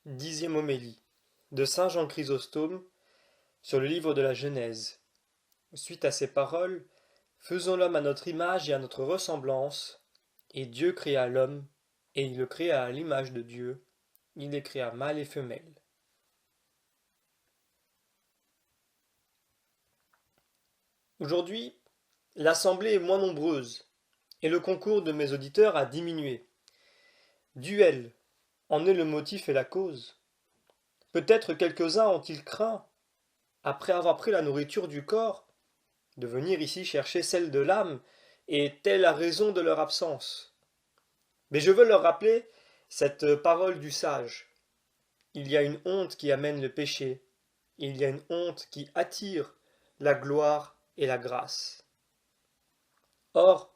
Dixième homélie de saint Jean Chrysostome sur le livre de la Genèse. Suite à ces paroles, faisons l'homme à notre image et à notre ressemblance, et Dieu créa l'homme, et il le créa à l'image de Dieu, il les créa mâle et femelle. Aujourd'hui, l'assemblée est moins nombreuse, et le concours de mes auditeurs a diminué. Duel en est le motif et la cause. Peut-être quelques-uns ont-ils craint, après avoir pris la nourriture du corps, de venir ici chercher celle de l'âme, et telle la raison de leur absence. Mais je veux leur rappeler cette parole du sage. Il y a une honte qui amène le péché, et il y a une honte qui attire la gloire et la grâce. Or,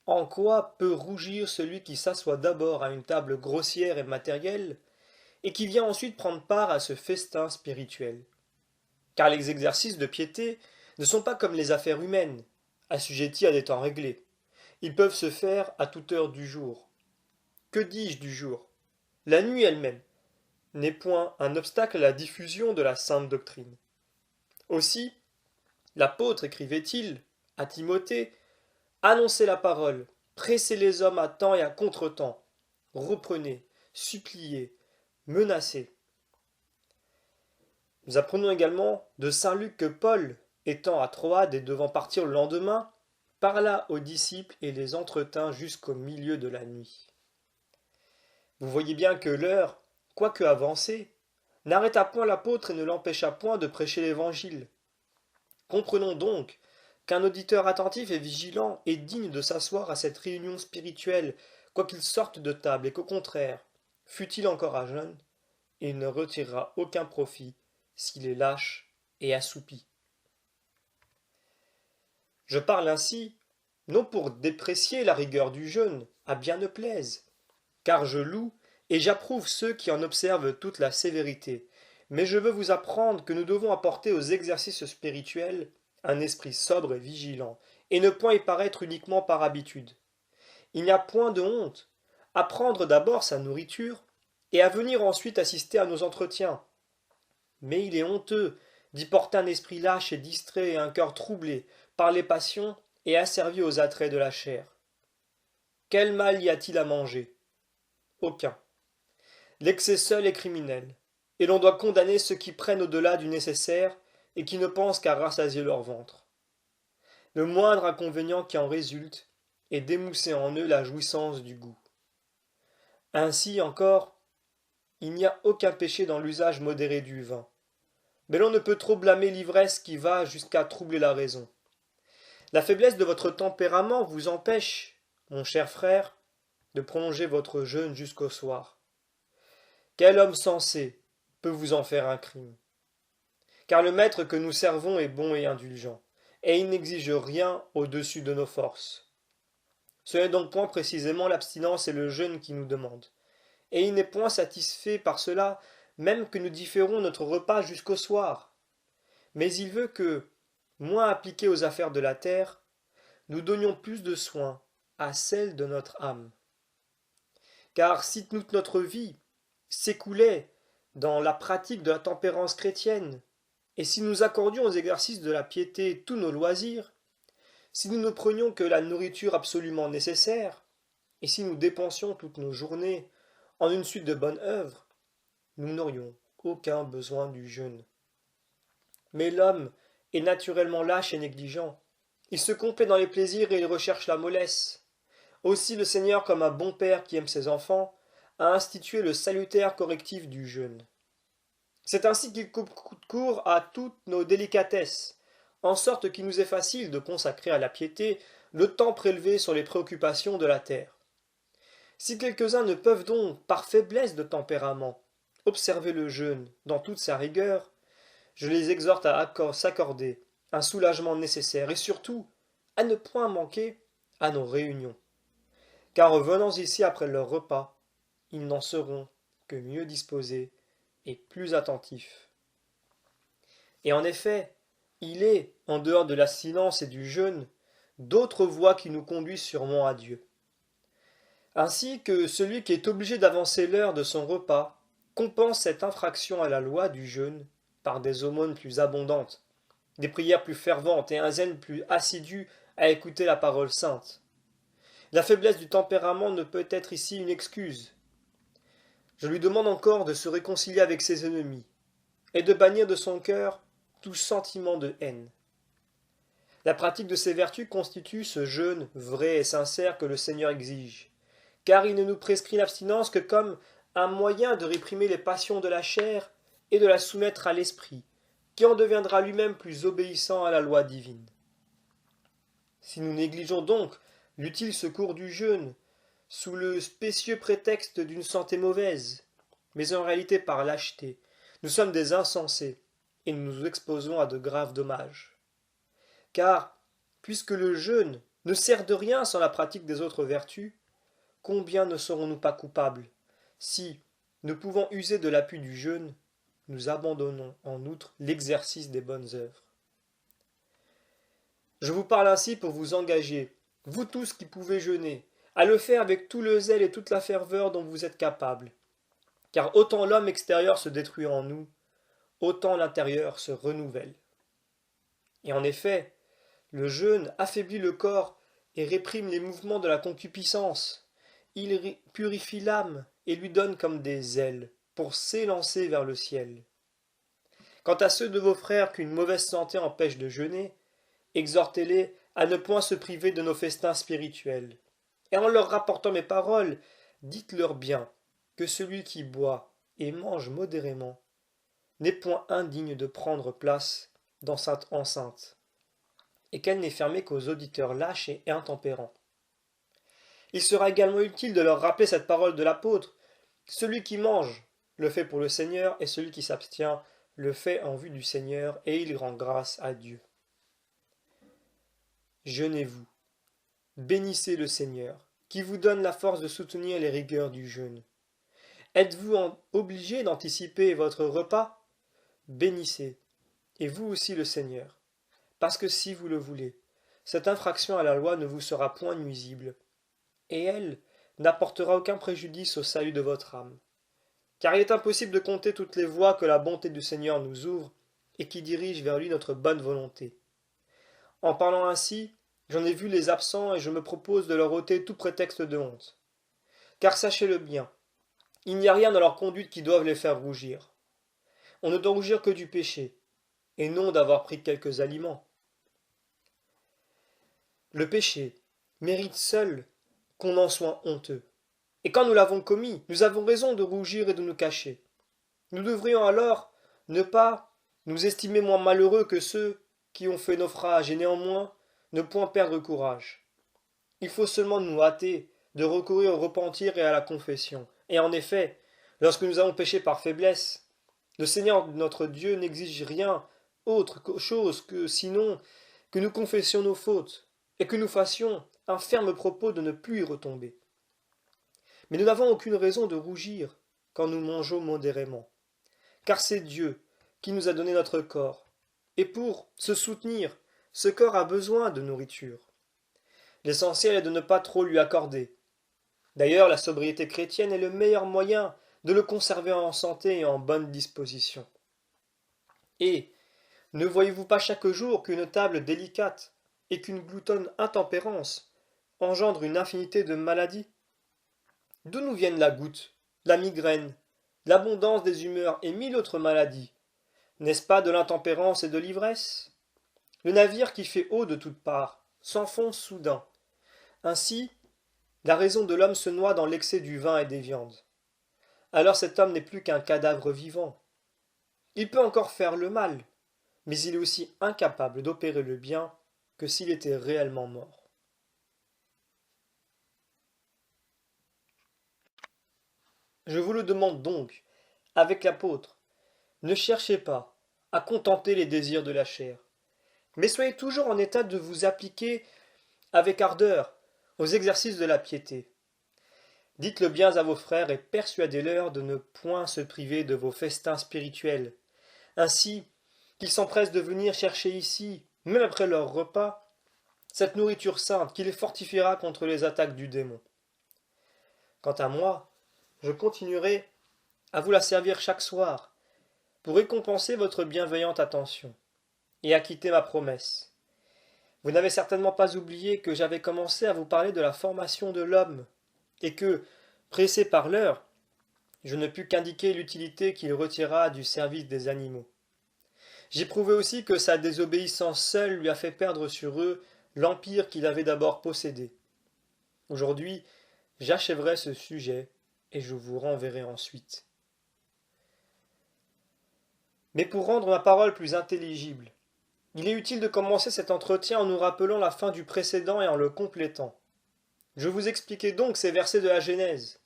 en quoi peut rougir celui qui s'assoit d'abord à une table grossière et matérielle, et qui vient ensuite prendre part à ce festin spirituel? Car les exercices de piété ne sont pas comme les affaires humaines, assujettis à des temps réglés. Ils peuvent se faire à toute heure du jour. Que dis-je du jour? La nuit elle-même n'est point un obstacle à la diffusion de la sainte doctrine. Aussi, l'apôtre écrivait-il à Timothée: annoncez la parole, pressez les hommes à temps et à contre-temps, reprenez, suppliez, menacez. Nous apprenons également de saint Luc que Paul, étant à Troade et devant partir le lendemain, parla aux disciples et les entretint jusqu'au milieu de la nuit. Vous voyez bien que l'heure, quoique avancée, n'arrêta point l'apôtre et ne l'empêcha point de prêcher l'Évangile. Comprenons donc qu'un auditeur attentif et vigilant est digne de s'asseoir à cette réunion spirituelle, quoiqu'il sorte de table, et qu'au contraire, fût-il encore à jeûne, il ne retirera aucun profit s'il est lâche et assoupi. Je parle ainsi, non pour déprécier la rigueur du jeûne, à bien ne plaise, car je loue et j'approuve ceux qui en observent toute la sévérité, mais je veux vous apprendre que nous devons apporter aux exercices spirituels un esprit sobre et vigilant, et ne point y paraître uniquement par habitude. Il n'y a point de honte à prendre d'abord sa nourriture, et à venir ensuite assister à nos entretiens. Mais il est honteux d'y porter un esprit lâche et distrait et un cœur troublé par les passions et asservi aux attraits de la chair. Quel mal y a-t-il à manger? Aucun. L'excès seul est criminel, et l'on doit condamner ceux qui prennent au-delà du nécessaire et qui ne pensent qu'à rassasier leur ventre. Le moindre inconvénient qui en résulte est d'émousser en eux la jouissance du goût. Ainsi encore, il n'y a aucun péché dans l'usage modéré du vin, mais l'on ne peut trop blâmer l'ivresse qui va jusqu'à troubler la raison. La faiblesse de votre tempérament vous empêche, mon cher frère, de prolonger votre jeûne jusqu'au soir. Quel homme sensé peut vous en faire un crime? Car le maître que nous servons est bon et indulgent, et il n'exige rien au-dessus de nos forces. Ce n'est donc point précisément l'abstinence et le jeûne qui nous demande, et il n'est point satisfait par cela même que nous différons notre repas jusqu'au soir. Mais il veut que, moins appliqués aux affaires de la terre, nous donnions plus de soin à celles de notre âme. Car si toute notre vie s'écoulait dans la pratique de la tempérance chrétienne, et si nous accordions aux exercices de la piété tous nos loisirs, si nous ne prenions que la nourriture absolument nécessaire, et si nous dépensions toutes nos journées en une suite de bonnes œuvres, nous n'aurions aucun besoin du jeûne. Mais l'homme est naturellement lâche et négligent. Il se complaît dans les plaisirs et il recherche la mollesse. Aussi le Seigneur, comme un bon père qui aime ses enfants, a institué le salutaire correctif du jeûne. C'est ainsi qu'il coupe court à toutes nos délicatesses, en sorte qu'il nous est facile de consacrer à la piété le temps prélevé sur les préoccupations de la terre. Si quelques-uns ne peuvent donc, par faiblesse de tempérament, observer le jeûne dans toute sa rigueur, je les exhorte à s'accorder un soulagement nécessaire et surtout à ne point manquer à nos réunions. Car revenant ici après leur repas, ils n'en seront que mieux disposés et plus attentifs. Et en effet, il est, en dehors de l'abstinence et du jeûne, d'autres voies qui nous conduisent sûrement à Dieu. Ainsi que celui qui est obligé d'avancer l'heure de son repas compense cette infraction à la loi du jeûne par des aumônes plus abondantes, des prières plus ferventes et un zèle plus assidu à écouter la parole sainte. La faiblesse du tempérament ne peut être ici une excuse. Je lui demande encore de se réconcilier avec ses ennemis et de bannir de son cœur tout sentiment de haine. La pratique de ces vertus constitue ce jeûne vrai et sincère que le Seigneur exige, car il ne nous prescrit l'abstinence que comme un moyen de réprimer les passions de la chair et de la soumettre à l'esprit, qui en deviendra lui-même plus obéissant à la loi divine. Si nous négligeons donc l'utile secours du jeûne, sous le spécieux prétexte d'une santé mauvaise, mais en réalité par lâcheté, nous sommes des insensés, et nous nous exposons à de graves dommages. Car, puisque le jeûne ne sert de rien sans la pratique des autres vertus, combien ne serons-nous pas coupables, si, ne pouvant user de l'appui du jeûne, nous abandonnons en outre l'exercice des bonnes œuvres. Je vous parle ainsi pour vous engager, vous tous qui pouvez jeûner, à le faire avec tout le zèle et toute la ferveur dont vous êtes capables, car autant l'homme extérieur se détruit en nous, autant l'intérieur se renouvelle. Et en effet, le jeûne affaiblit le corps et réprime les mouvements de la concupiscence. Il purifie l'âme et lui donne comme des ailes pour s'élancer vers le ciel. Quant à ceux de vos frères qu'une mauvaise santé empêche de jeûner, exhortez-les à ne point se priver de nos festins spirituels. Et en leur rapportant mes paroles, dites-leur bien que celui qui boit et mange modérément n'est point indigne de prendre place dans cette enceinte, et qu'elle n'est fermée qu'aux auditeurs lâches et intempérants. Il sera également utile de leur rappeler cette parole de l'apôtre: celui qui mange le fait pour le Seigneur, et celui qui s'abstient le fait en vue du Seigneur, et il rend grâce à Dieu. Jeûnez-vous, bénissez le Seigneur, qui vous donne la force de soutenir les rigueurs du jeûne. Êtes-vous obligé d'anticiper votre repas? Bénissez, et vous aussi le Seigneur, parce que si vous le voulez, cette infraction à la loi ne vous sera point nuisible, et elle n'apportera aucun préjudice au salut de votre âme. Car il est impossible de compter toutes les voies que la bonté du Seigneur nous ouvre et qui dirigent vers lui notre bonne volonté. En parlant ainsi, j'en ai vu les absents et je me propose de leur ôter tout prétexte de honte. Car sachez-le bien, il n'y a rien dans leur conduite qui doive les faire rougir. On ne doit rougir que du péché, et non d'avoir pris quelques aliments. Le péché mérite seul qu'on en soit honteux. Et quand nous l'avons commis, nous avons raison de rougir et de nous cacher. Nous devrions alors ne pas nous estimer moins malheureux que ceux qui ont fait naufrage et néanmoins ne point perdre courage. Il faut seulement nous hâter de recourir au repentir et à la confession. Et en effet, lorsque nous avons péché par faiblesse, le Seigneur notre Dieu n'exige rien autre chose que sinon que nous confessions nos fautes et que nous fassions un ferme propos de ne plus y retomber. Mais nous n'avons aucune raison de rougir quand nous mangeons modérément, car c'est Dieu qui nous a donné notre corps, et pour se soutenir, ce corps a besoin de nourriture. L'essentiel est de ne pas trop lui accorder. D'ailleurs, la sobriété chrétienne est le meilleur moyen de le conserver en santé et en bonne disposition. Et ne voyez-vous pas chaque jour qu'une table délicate et qu'une gloutonne intempérance engendrent une infinité de maladies? D'où nous viennent la goutte, la migraine, l'abondance des humeurs et mille autres maladies? N'est-ce pas de l'intempérance et de l'ivresse? Le navire qui fait eau de toutes parts s'enfonce soudain. Ainsi, la raison de l'homme se noie dans l'excès du vin et des viandes. Alors cet homme n'est plus qu'un cadavre vivant. Il peut encore faire le mal, mais il est aussi incapable d'opérer le bien que s'il était réellement mort. Je vous le demande donc, avec l'apôtre, ne cherchez pas à contenter les désirs de la chair, mais soyez toujours en état de vous appliquer avec ardeur aux exercices de la piété. Dites-le bien à vos frères et persuadez-leur de ne point se priver de vos festins spirituels, ainsi qu'ils s'empressent de venir chercher ici, même après leur repas, cette nourriture sainte qui les fortifiera contre les attaques du démon. Quant à moi, je continuerai à vous la servir chaque soir, pour récompenser votre bienveillante attention, et acquitter ma promesse. Vous n'avez certainement pas oublié que j'avais commencé à vous parler de la formation de l'homme, et que, pressé par l'heure, je ne pus qu'indiquer l'utilité qu'il retira du service des animaux. J'ai prouvé aussi que sa désobéissance seule lui a fait perdre sur eux l'empire qu'il avait d'abord possédé. Aujourd'hui, j'achèverai ce sujet et je vous renverrai ensuite. Mais pour rendre ma parole plus intelligible, il est utile de commencer cet entretien en nous rappelant la fin du précédent et en le complétant. Je vous expliquai donc ces versets de la Genèse.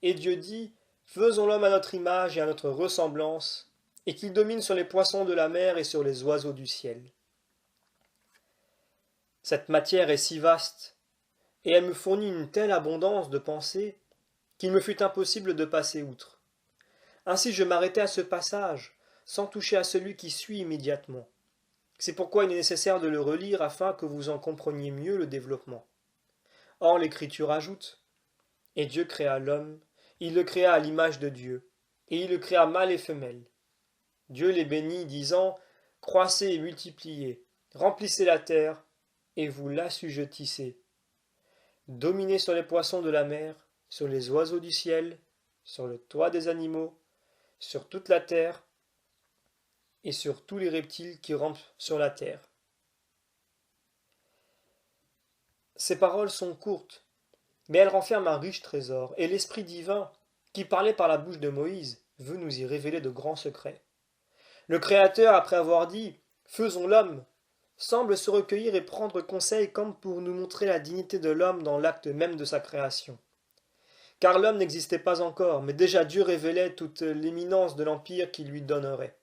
Et Dieu dit, faisons l'homme à notre image et à notre ressemblance, et qu'il domine sur les poissons de la mer et sur les oiseaux du ciel. Cette matière est si vaste, et elle me fournit une telle abondance de pensées, qu'il me fut impossible de passer outre. Ainsi je m'arrêtai à ce passage, sans toucher à celui qui suit immédiatement. C'est pourquoi il est nécessaire de le relire afin que vous en compreniez mieux le développement. Or l'Écriture ajoute, « Et Dieu créa l'homme, il le créa à l'image de Dieu, et il le créa mâle et femelle. Dieu les bénit, disant, « Croissez et multipliez, remplissez la terre, et vous l'assujettissez. Dominez sur les poissons de la mer, sur les oiseaux du ciel, sur le toit des animaux, sur toute la terre, et sur tous les reptiles qui rampent sur la terre. » Ces paroles sont courtes, mais elles renferment un riche trésor, et l'Esprit divin, qui parlait par la bouche de Moïse, veut nous y révéler de grands secrets. Le Créateur, après avoir dit « Faisons l'homme », semble se recueillir et prendre conseil comme pour nous montrer la dignité de l'homme dans l'acte même de sa création. Car l'homme n'existait pas encore, mais déjà Dieu révélait toute l'éminence de l'empire qu'il lui donnerait.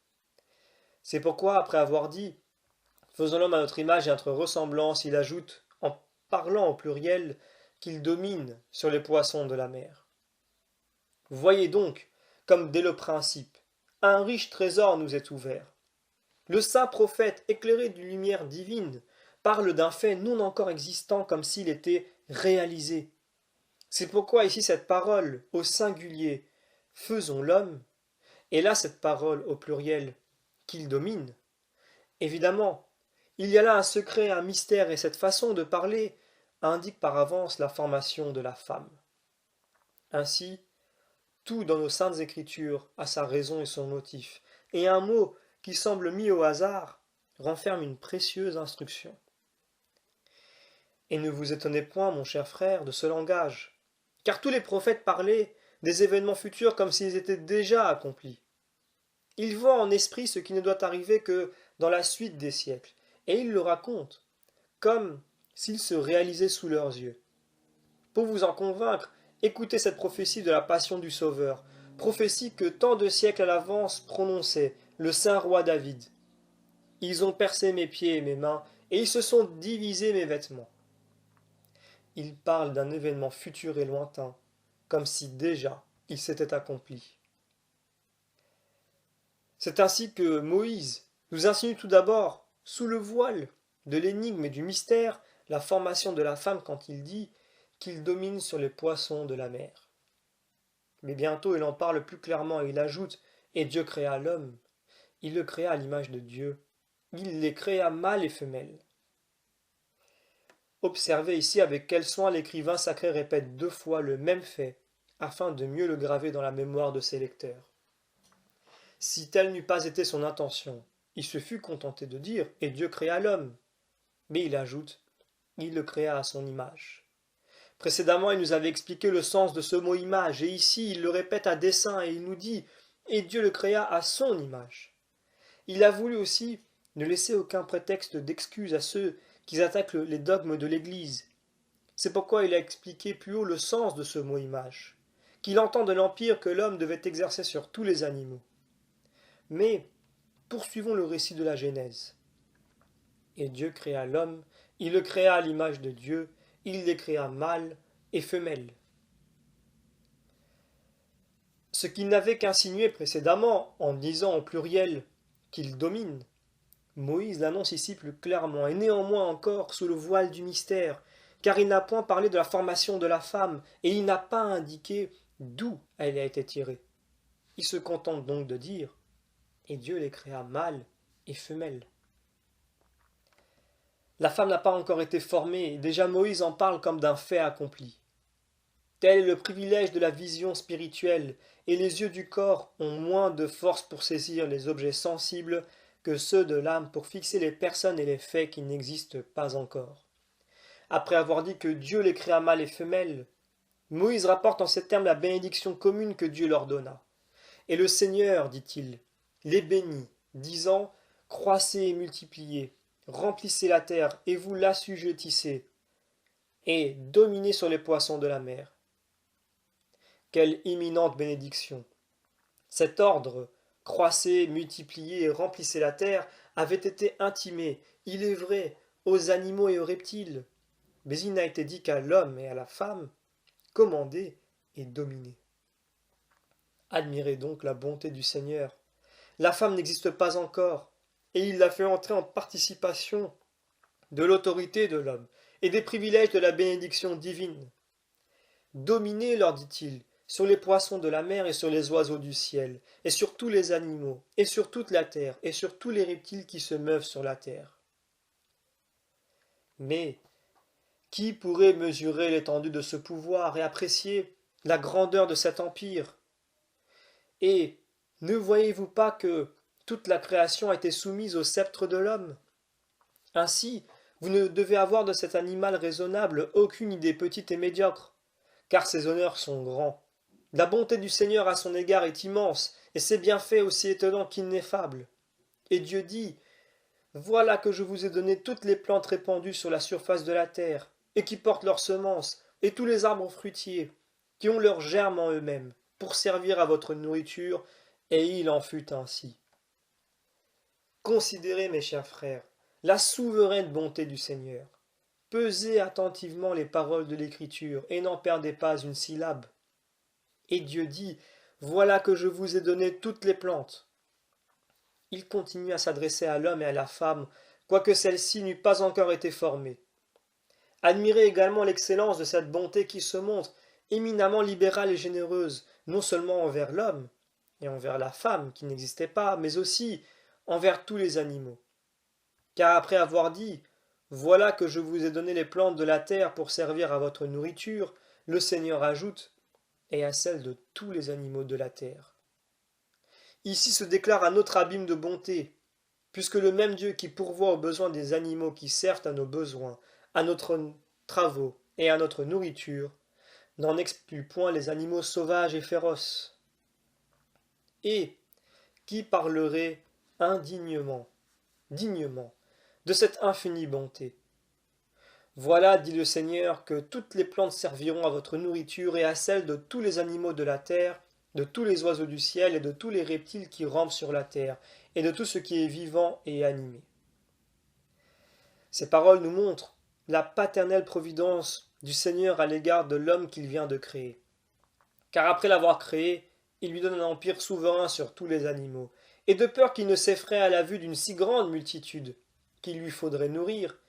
C'est pourquoi, après avoir dit « Faisons l'homme à notre image et à notre ressemblance », il ajoute, en parlant au pluriel, qu'il domine sur les poissons de la mer. Voyez donc, comme dès le principe, un riche trésor nous est ouvert. Le saint prophète, éclairé d'une lumière divine, parle d'un fait non encore existant comme s'il était réalisé. C'est pourquoi ici cette parole au singulier « faisons l'homme » et là cette parole au pluriel « qu'il domine ». Évidemment, il y a là un secret, un mystère, et cette façon de parler indique par avance la formation de la femme. Ainsi, tout dans nos saintes écritures a sa raison et son motif, et un mot qui semble mis au hasard renferme une précieuse instruction. Et ne vous étonnez point, mon cher frère, de ce langage, car tous les prophètes parlaient des événements futurs comme s'ils étaient déjà accomplis. Ils voient en esprit ce qui ne doit arriver que dans la suite des siècles, et ils le racontent, comme s'il se réalisait sous leurs yeux. Pour vous en convaincre, écoutez cette prophétie de la passion du Sauveur, prophétie que tant de siècles à l'avance prononçait le saint roi David. Ils ont percé mes pieds et mes mains, et ils se sont divisés mes vêtements. Il parle d'un événement futur et lointain, comme si déjà il s'était accompli. C'est ainsi que Moïse nous insinue tout d'abord, sous le voile de l'énigme et du mystère, la formation de la femme quand il dit qu'il domine sur les poissons de la mer. Mais bientôt il en parle plus clairement et il ajoute « Et Dieu créa l'homme, il le créa à l'image de Dieu, il les créa mâle et femelle. » Observez ici avec quel soin l'écrivain sacré répète 2 fois le même fait, afin de mieux le graver dans la mémoire de ses lecteurs. Si telle n'eût pas été son intention, il se fût contenté de dire « Et Dieu créa l'homme », mais il ajoute « Il le créa à son image ». Précédemment, il nous avait expliqué le sens de ce mot « image », et ici, il le répète à dessein, et il nous dit « Et Dieu le créa à son image ». Il a voulu aussi ne laisser aucun prétexte d'excuse à ceux qui attaquent les dogmes de l'Église. C'est pourquoi il a expliqué plus haut le sens de ce mot « image », qu'il entend de l'empire que l'homme devait exercer sur tous les animaux. Mais poursuivons le récit de la Genèse. Et Dieu créa l'homme, il le créa à l'image de Dieu, il les créa mâle et femelle. Ce qu'il n'avait qu'insinué précédemment en disant au pluriel qu'il domine, Moïse l'annonce ici plus clairement et néanmoins encore sous le voile du mystère, car il n'a point parlé de la formation de la femme et il n'a pas indiqué d'où elle a été tirée. Il se contente donc de dire « Et Dieu les créa mâles et femelles ». La femme n'a pas encore été formée, et déjà Moïse en parle comme d'un fait accompli. Tel est le privilège de la vision spirituelle, et les yeux du corps ont moins de force pour saisir les objets sensibles que ceux de l'âme pour fixer les personnes et les faits qui n'existent pas encore. Après avoir dit que Dieu les créa mâles et femelles, Moïse rapporte en ces termes la bénédiction commune que Dieu leur donna. Et le Seigneur, dit-il, les bénit, disant, croissez et multipliez, remplissez la terre et vous l'assujettissez, et dominez sur les poissons de la mer. Quelle imminente bénédiction! Cet ordre, croissez, multipliez et remplissez la terre, avait été intimé, il est vrai, aux animaux et aux reptiles, mais il n'a été dit qu'à l'homme et à la femme, commander et dominer. Admirez donc la bonté du Seigneur. La femme n'existe pas encore, et il l'a fait entrer en participation de l'autorité de l'homme et des privilèges de la bénédiction divine. Dominez, leur dit-il, sur les poissons de la mer et sur les oiseaux du ciel, et sur tous les animaux, et sur toute la terre, et sur tous les reptiles qui se meuvent sur la terre. Mais qui pourrait mesurer l'étendue de ce pouvoir et apprécier la grandeur de cet empire? Et ne voyez-vous pas que toute la création a été soumise au sceptre de l'homme? Ainsi, vous ne devez avoir de cet animal raisonnable aucune idée petite et médiocre, car ses honneurs sont grands. La bonté du Seigneur à son égard est immense, et ses bienfaits aussi étonnants qu'ineffables. Et Dieu dit, voilà que je vous ai donné toutes les plantes répandues sur la surface de la terre, et qui portent leurs semences, et tous les arbres fruitiers, qui ont leurs germes en eux-mêmes, pour servir à votre nourriture, et il en fut ainsi. Considérez, mes chers frères, la souveraine bonté du Seigneur. Pesez attentivement les paroles de l'Écriture, et n'en perdez pas une syllabe. Et Dieu dit, voilà que je vous ai donné toutes les plantes. Il continue à s'adresser à l'homme et à la femme, quoique celle-ci n'eût pas encore été formée. Admirez également l'excellence de cette bonté qui se montre éminemment libérale et généreuse, non seulement envers l'homme et envers la femme qui n'existait pas, mais aussi envers tous les animaux. Car après avoir dit « Voilà que je vous ai donné les plantes de la terre pour servir à votre nourriture », le Seigneur ajoute « et à celle de tous les animaux de la terre ». Ici se déclare un autre abîme de bonté, puisque le même Dieu qui pourvoit aux besoins des animaux qui servent à nos besoins, à notre travaux et à notre nourriture, n'en exclut point les animaux sauvages et féroces. Et qui parlerait indignement, dignement, de cette infinie bonté? Voilà, dit le Seigneur, que toutes les plantes serviront à votre nourriture et à celle de tous les animaux de la terre, de tous les oiseaux du ciel et de tous les reptiles qui rampent sur la terre, et de tout ce qui est vivant et animé. Ces paroles nous montrent la paternelle providence du Seigneur à l'égard de l'homme qu'il vient de créer. Car après l'avoir créé, il lui donne un empire souverain sur tous les animaux, et de peur qu'il ne s'effraie à la vue d'une si grande multitude qu'il lui faudrait nourrir,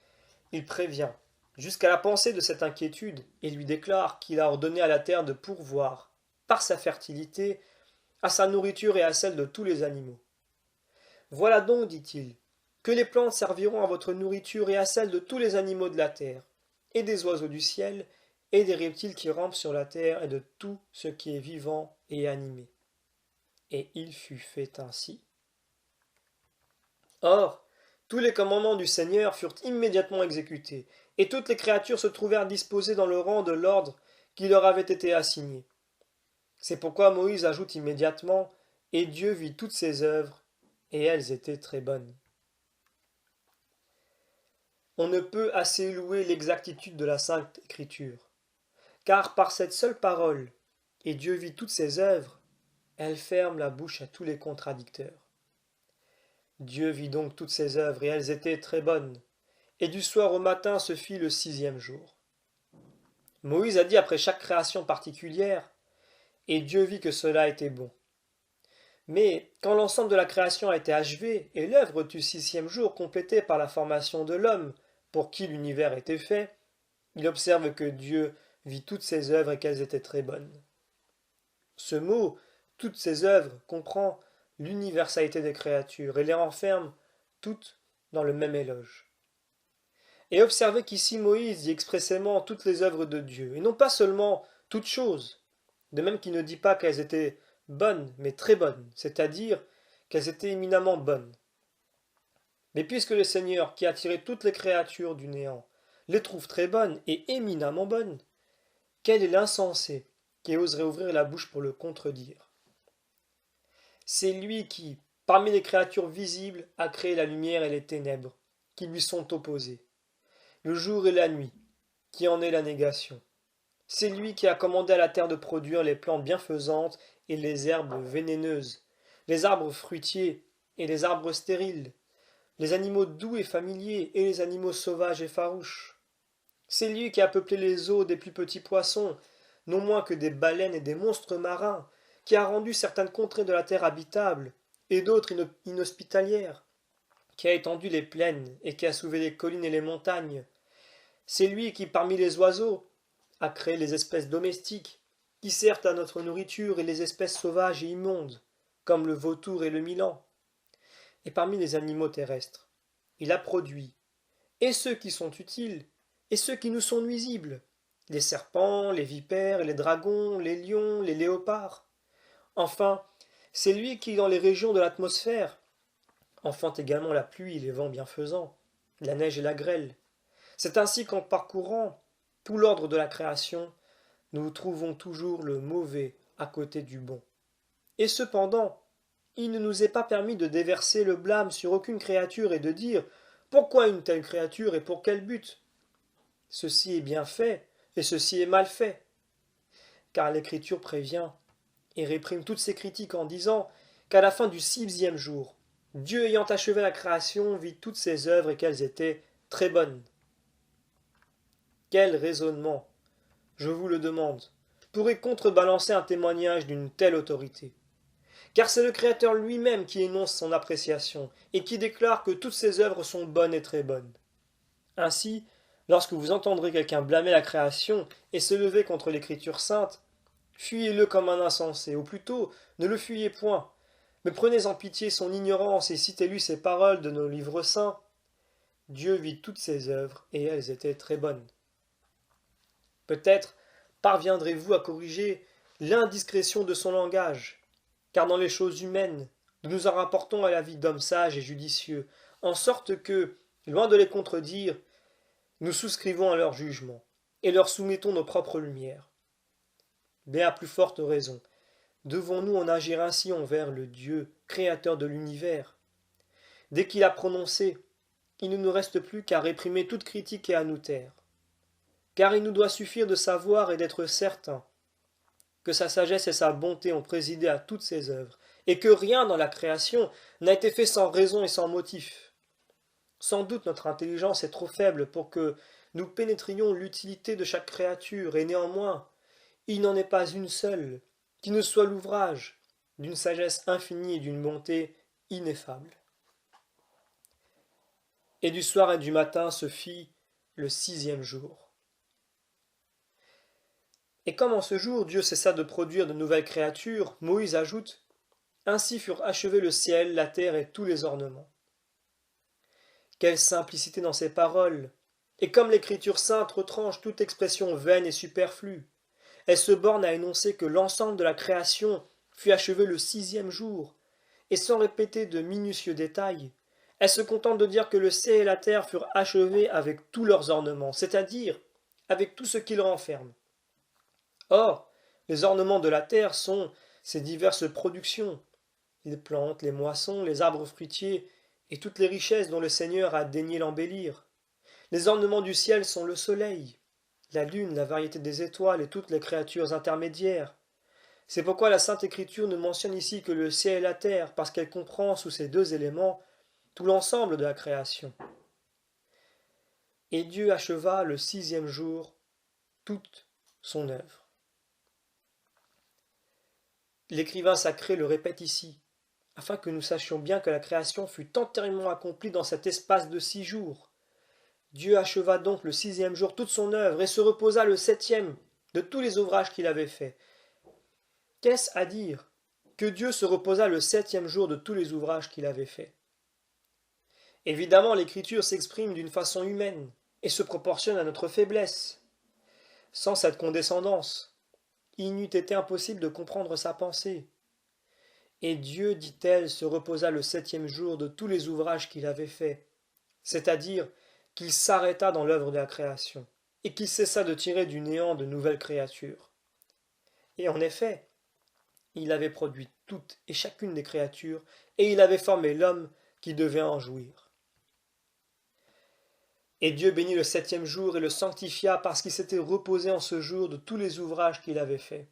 il prévient jusqu'à la pensée de cette inquiétude et lui déclare qu'il a ordonné à la terre de pourvoir, par sa fertilité, à sa nourriture et à celle de tous les animaux. Voilà donc, dit-il, que les plantes serviront à votre nourriture et à celle de tous les animaux de la terre, et des oiseaux du ciel, et des reptiles qui rampent sur la terre, et de tout ce qui est vivant et animé. Et il fut fait ainsi. Or, tous les commandements du Seigneur furent immédiatement exécutés, et toutes les créatures se trouvèrent disposées dans le rang de l'ordre qui leur avait été assigné. C'est pourquoi Moïse ajoute immédiatement « Et Dieu vit toutes ses œuvres, et elles étaient très bonnes. » On ne peut assez louer l'exactitude de la Sainte Écriture, car par cette seule parole « Et Dieu vit toutes ses œuvres », elle ferme la bouche à tous les contradicteurs. Dieu vit donc toutes ses œuvres, et elles étaient très bonnes, et du soir au matin se fit le 6e jour. Moïse a dit après chaque création particulière « Et Dieu vit que cela était bon ». Mais quand l'ensemble de la création a été achevé, et l'œuvre du 6e jour complétée par la formation de l'homme, pour qui l'univers était fait, il observe que Dieu vit toutes ses œuvres et qu'elles étaient très bonnes. Ce mot toutes ses œuvres comprend l'universalité des créatures et les renferme toutes dans le même éloge. Et observez qu'ici Moïse dit expressément toutes les œuvres de Dieu, et non pas seulement toutes choses, de même qu'il ne dit pas qu'elles étaient bonnes, mais très bonnes, c'est-à-dire qu'elles étaient éminemment bonnes. Mais puisque le Seigneur, qui a tiré toutes les créatures du néant, les trouve très bonnes et éminemment bonnes, quel est l'insensé qui oserait ouvrir la bouche pour le contredire? C'est lui qui, parmi les créatures visibles, a créé la lumière et les ténèbres, qui lui sont opposées, le jour et la nuit, qui en est la négation. C'est lui qui a commandé à la terre de produire les plantes bienfaisantes et les herbes vénéneuses, les arbres fruitiers et les arbres stériles, les animaux doux et familiers et les animaux sauvages et farouches. C'est lui qui a peuplé les eaux des plus petits poissons, non moins que des baleines et des monstres marins, qui a rendu certaines contrées de la terre habitables et d'autres inhospitalières, qui a étendu les plaines et qui a soulevé les collines et les montagnes. C'est lui qui, parmi les oiseaux, a créé les espèces domestiques, qui servent à notre nourriture, et les espèces sauvages et immondes, comme le vautour et le milan. Et parmi les animaux terrestres, il a produit, et ceux qui sont utiles, et ceux qui nous sont nuisibles, les serpents, les vipères, les dragons, les lions, les léopards. Enfin, c'est lui qui, dans les régions de l'atmosphère, enfante également la pluie et les vents bienfaisants, la neige et la grêle. C'est ainsi qu'en parcourant tout l'ordre de la création, nous trouvons toujours le mauvais à côté du bon. Et cependant, il ne nous est pas permis de déverser le blâme sur aucune créature et de dire pourquoi une telle créature et pour quel but. Ceci est bien fait et ceci est mal fait. Car l'Écriture prévient et réprime toutes ces critiques en disant qu'à la fin du 6e jour, Dieu ayant achevé la création vit toutes ses œuvres et qu'elles étaient très bonnes. Quel raisonnement, je vous le demande, pourrait contrebalancer un témoignage d'une telle autorité? Car c'est le Créateur lui-même qui énonce son appréciation et qui déclare que toutes ses œuvres sont bonnes et très bonnes. Ainsi, lorsque vous entendrez quelqu'un blâmer la création et se lever contre l'Écriture sainte, fuyez-le comme un insensé, ou plutôt, ne le fuyez point, mais prenez en pitié son ignorance et citez-lui ces paroles de nos livres saints. Dieu vit toutes ses œuvres et elles étaient très bonnes. Peut-être parviendrez-vous à corriger l'indiscrétion de son langage, car dans les choses humaines, nous nous en rapportons à la vie d'hommes sages et judicieux, en sorte que, loin de les contredire, nous souscrivons à leur jugement, et leur soumettons nos propres lumières. Mais à plus forte raison, devons-nous en agir ainsi envers le Dieu, créateur de l'univers? Dès qu'il a prononcé, il ne nous reste plus qu'à réprimer toute critique et à nous taire. Car il nous doit suffire de savoir et d'être certain que sa sagesse et sa bonté ont présidé à toutes ses œuvres, et que rien dans la création n'a été fait sans raison et sans motif. Sans doute notre intelligence est trop faible pour que nous pénétrions l'utilité de chaque créature, et néanmoins, il n'en est pas une seule qui ne soit l'ouvrage d'une sagesse infinie et d'une bonté ineffable. Et du soir et du matin se fit le 6e jour. Et comme en ce jour Dieu cessa de produire de nouvelles créatures, Moïse ajoute « Ainsi furent achevés le ciel, la terre et tous les ornements. » Quelle simplicité dans ces paroles! Et comme l'Écriture sainte retranche toute expression vaine et superflue, elle se borne à énoncer que l'ensemble de la création fut achevé le 6e jour, et sans répéter de minutieux détails, elle se contente de dire que le ciel et la terre furent achevés avec tous leurs ornements, c'est-à-dire avec tout ce qu'ils renferment. Or, les ornements de la terre sont ses diverses productions, les plantes, les moissons, les arbres fruitiers, et toutes les richesses dont le Seigneur a daigné l'embellir. Les ornements du ciel sont le soleil, la lune, la variété des étoiles et toutes les créatures intermédiaires. C'est pourquoi la Sainte Écriture ne mentionne ici que le ciel et la terre, parce qu'elle comprend sous ces deux éléments tout l'ensemble de la création. Et Dieu acheva le 6e jour toute son œuvre. L'écrivain sacré le répète ici, afin que nous sachions bien que la création fut entièrement accomplie dans cet espace de 6 jours. Dieu acheva donc le 6e jour toute son œuvre et se reposa le 7e de tous les ouvrages qu'il avait faits. Qu'est-ce à dire? que Dieu se reposa le septième jour de tous les ouvrages qu'il avait faits. Évidemment, l'Écriture s'exprime d'une façon humaine et se proportionne à notre faiblesse. Sans cette condescendance, il n'eût été impossible de comprendre sa pensée. Et Dieu, dit-elle, se reposa le septième jour de tous les ouvrages qu'il avait faits, c'est-à-dire qu'il s'arrêta dans l'œuvre de la création, et qu'il cessa de tirer du néant de nouvelles créatures. Et en effet, il avait produit toutes et chacune des créatures, et il avait formé l'homme qui devait en jouir. Et Dieu bénit le septième jour et le sanctifia parce qu'il s'était reposé en ce jour de tous les ouvrages qu'il avait faits.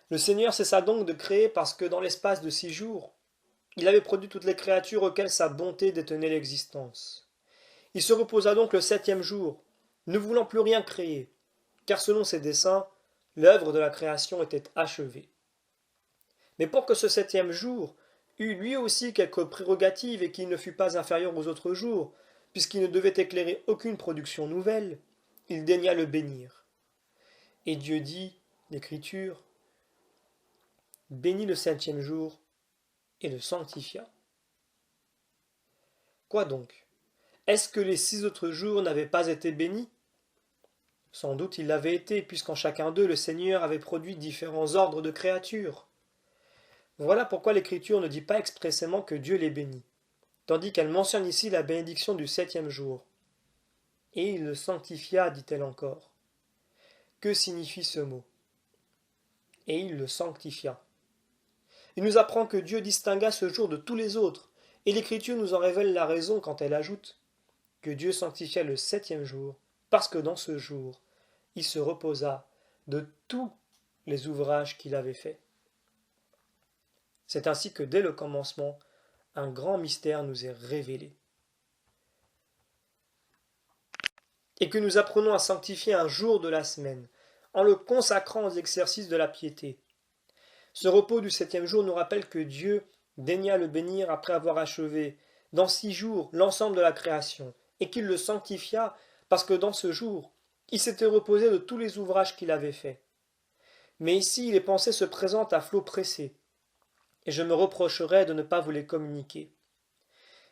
Le Seigneur cessa donc de créer parce que dans l'espace de 6 jours, il avait produit toutes les créatures auxquelles sa bonté détenait l'existence. Il se reposa donc le septième jour, ne voulant plus rien créer, car selon ses desseins, l'œuvre de la création était achevée. Mais pour que ce septième jour eût lui aussi quelques prérogatives et qu'il ne fût pas inférieur aux autres jours, puisqu'il ne devait éclairer aucune production nouvelle, il daigna le bénir. Et Dieu dit, l'Écriture, bénit le septième jour et le sanctifia. Quoi donc? Est-ce que les 6 autres jours n'avaient pas été bénis? Sans doute ils l'avaient été, puisqu'en chacun d'eux le Seigneur avait produit différents ordres de créatures. Voilà pourquoi l'Écriture ne dit pas expressément que Dieu les bénit, tandis qu'elle mentionne ici la bénédiction du septième jour. Et il le sanctifia, dit-elle encore. Que signifie ce mot? Et il le sanctifia. Il nous apprend que Dieu distingua ce jour de tous les autres, et l'Écriture nous en révèle la raison quand elle ajoute que Dieu sanctifia le septième jour, parce que dans ce jour, il se reposa de tous les ouvrages qu'il avait faits. C'est ainsi que dès le commencement, un grand mystère nous est révélé. Et que nous apprenons à sanctifier un jour de la semaine, en le consacrant aux exercices de la piété. Ce repos du septième jour nous rappelle que Dieu daigna le bénir après avoir achevé, dans 6 jours, l'ensemble de la création, et qu'il le sanctifia parce que dans ce jour, il s'était reposé de tous les ouvrages qu'il avait faits. Mais ici, les pensées se présentent à flots pressés, et je me reprocherai de ne pas vous les communiquer,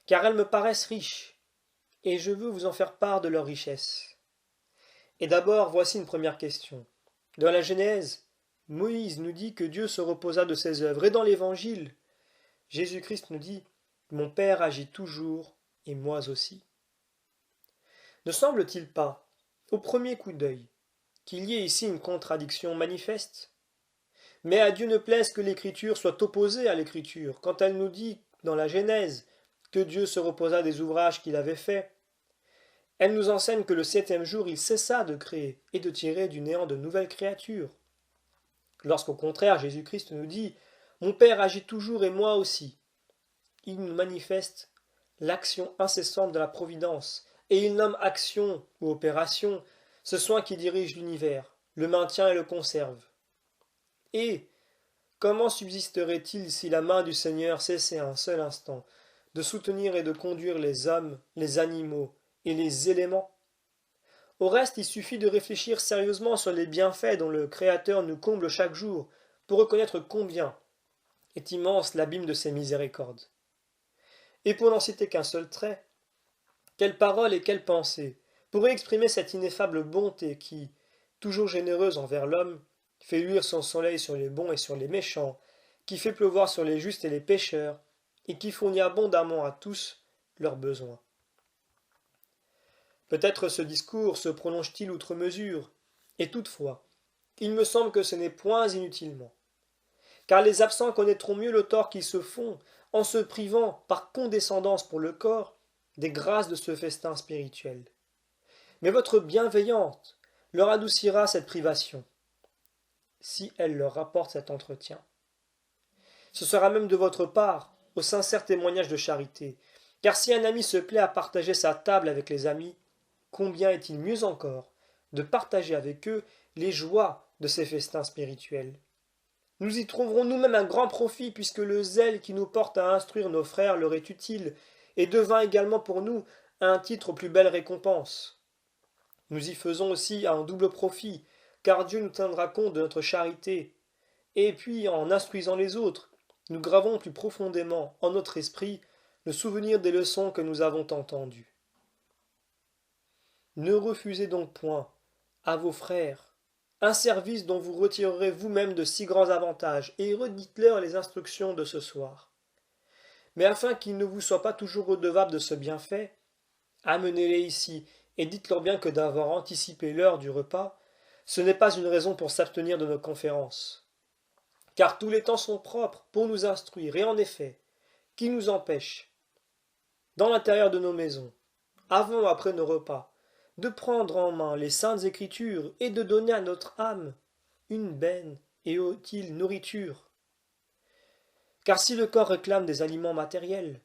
car elles me paraissent riches, et je veux vous en faire part de leur richesse. Et d'abord, voici une première question. Dans la Genèse, Moïse nous dit que Dieu se reposa de ses œuvres, et dans l'Évangile, Jésus-Christ nous dit « Mon Père agit toujours, et moi aussi ». Ne semble-t-il pas, au premier coup d'œil, qu'il y ait ici une contradiction manifeste? Mais à Dieu ne plaise que l'Écriture soit opposée à l'Écriture, quand elle nous dit, dans la Genèse, que Dieu se reposa des ouvrages qu'il avait faits. Elle nous enseigne que le septième jour il cessa de créer et de tirer du néant de nouvelles créatures. Lorsqu'au contraire Jésus-Christ nous dit « Mon Père agit toujours et moi aussi », il nous manifeste l'action incessante de la providence, et il nomme action ou opération ce soin qui dirige l'univers, le maintient et le conserve. Et comment subsisterait-il si la main du Seigneur cessait un seul instant de soutenir et de conduire les hommes, les animaux et les éléments? Au reste, il suffit de réfléchir sérieusement sur les bienfaits dont le Créateur nous comble chaque jour pour reconnaître combien est immense l'abîme de ses miséricordes. Et pour n'en citer qu'un seul trait, quelle parole et quelle pensée pourraient exprimer cette ineffable bonté qui, toujours généreuse envers l'homme, fait luire son soleil sur les bons et sur les méchants, qui fait pleuvoir sur les justes et les pécheurs, et qui fournit abondamment à tous leurs besoins. Peut-être ce discours se prolonge-t-il outre mesure, et toutefois, il me semble que ce n'est point inutilement, car les absents connaîtront mieux le tort qu'ils se font en se privant, par condescendance pour le corps, des grâces de ce festin spirituel. Mais votre bienveillante leur adoucira cette privation, si elle leur rapporte cet entretien. Ce sera même de votre part, au sincère témoignage de charité, car si un ami se plaît à partager sa table avec les amis, combien est-il mieux encore de partager avec eux les joies de ces festins spirituels. Nous y trouverons nous-mêmes un grand profit, puisque le zèle qui nous porte à instruire nos frères leur est utile, et devint également pour nous un titre aux plus belles récompenses. Nous y faisons aussi un double profit, car Dieu nous tiendra compte de notre charité, et puis en instruisant les autres, nous gravons plus profondément en notre esprit le souvenir des leçons que nous avons entendues. Ne refusez donc point à vos frères un service dont vous retirerez vous-même de si grands avantages, et redites-leur les instructions de ce soir. Mais afin qu'ils ne vous soient pas toujours redevables de ce bienfait, amenez-les ici, et dites-leur bien que d'avoir anticipé l'heure du repas, ce n'est pas une raison pour s'abstenir de nos conférences. Car tous les temps sont propres pour nous instruire, et en effet, qui nous empêche, dans l'intérieur de nos maisons, avant ou après nos repas, de prendre en main les saintes écritures et de donner à notre âme une belle et utile nourriture. Car si le corps réclame des aliments matériels,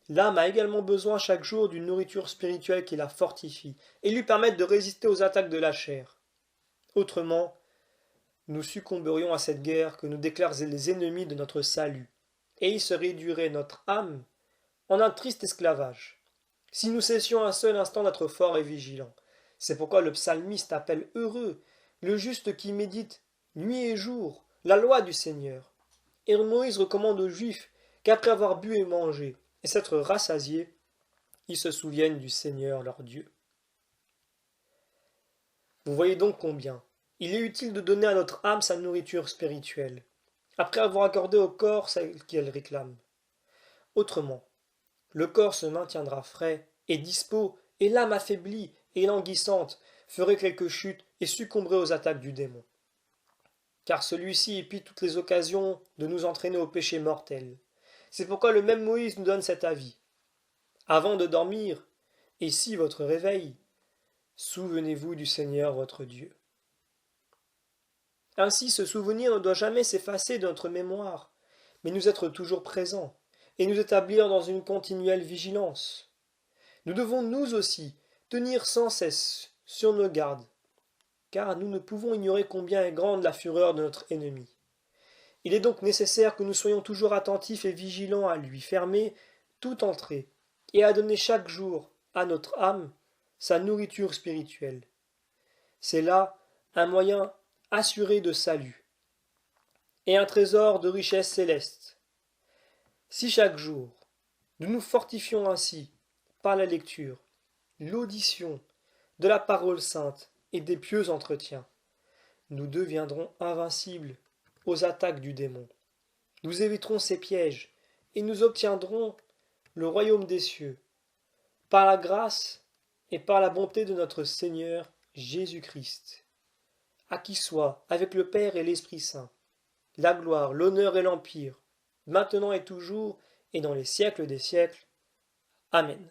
l'âme a également besoin chaque jour d'une nourriture spirituelle qui la fortifie et lui permette de résister aux attaques de la chair. Autrement, nous succomberions à cette guerre que nous déclarent les ennemis de notre salut, et il se réduirait notre âme en un triste esclavage. Si nous cessions un seul instant d'être forts et vigilants, c'est pourquoi le psalmiste appelle heureux le juste qui médite nuit et jour la loi du Seigneur. Et Moïse recommande aux Juifs qu'après avoir bu et mangé et s'être rassasiés, ils se souviennent du Seigneur leur Dieu. Vous voyez donc combien il est utile de donner à notre âme sa nourriture spirituelle, après avoir accordé au corps celle qu'elle réclame. Autrement, le corps se maintiendra frais et dispos, et l'âme affaiblie et languissante ferait quelques chutes et succomberait aux attaques du démon. Car celui-ci épie toutes les occasions de nous entraîner au péché mortel. C'est pourquoi le même Moïse nous donne cet avis. Avant de dormir, et si votre réveil, souvenez-vous du Seigneur votre Dieu. Ainsi, ce souvenir ne doit jamais s'effacer de notre mémoire, mais nous être toujours présent, et nous établir dans une continuelle vigilance. Nous devons nous aussi tenir sans cesse sur nos gardes, car nous ne pouvons ignorer combien est grande la fureur de notre ennemi. Il est donc nécessaire que nous soyons toujours attentifs et vigilants à lui fermer toute entrée, et à donner chaque jour à notre âme sa nourriture spirituelle. C'est là un moyen assuré de salut, et un trésor de richesse céleste. Si chaque jour nous nous fortifions ainsi par la lecture, l'audition de la parole sainte et des pieux entretiens, nous deviendrons invincibles aux attaques du démon. Nous éviterons ses pièges et nous obtiendrons le royaume des cieux, par la grâce et par la bonté de notre Seigneur Jésus-Christ, à qui soit, avec le Père et l'Esprit Saint, la gloire, l'honneur et l'empire, maintenant et toujours, et dans les siècles des siècles. Amen.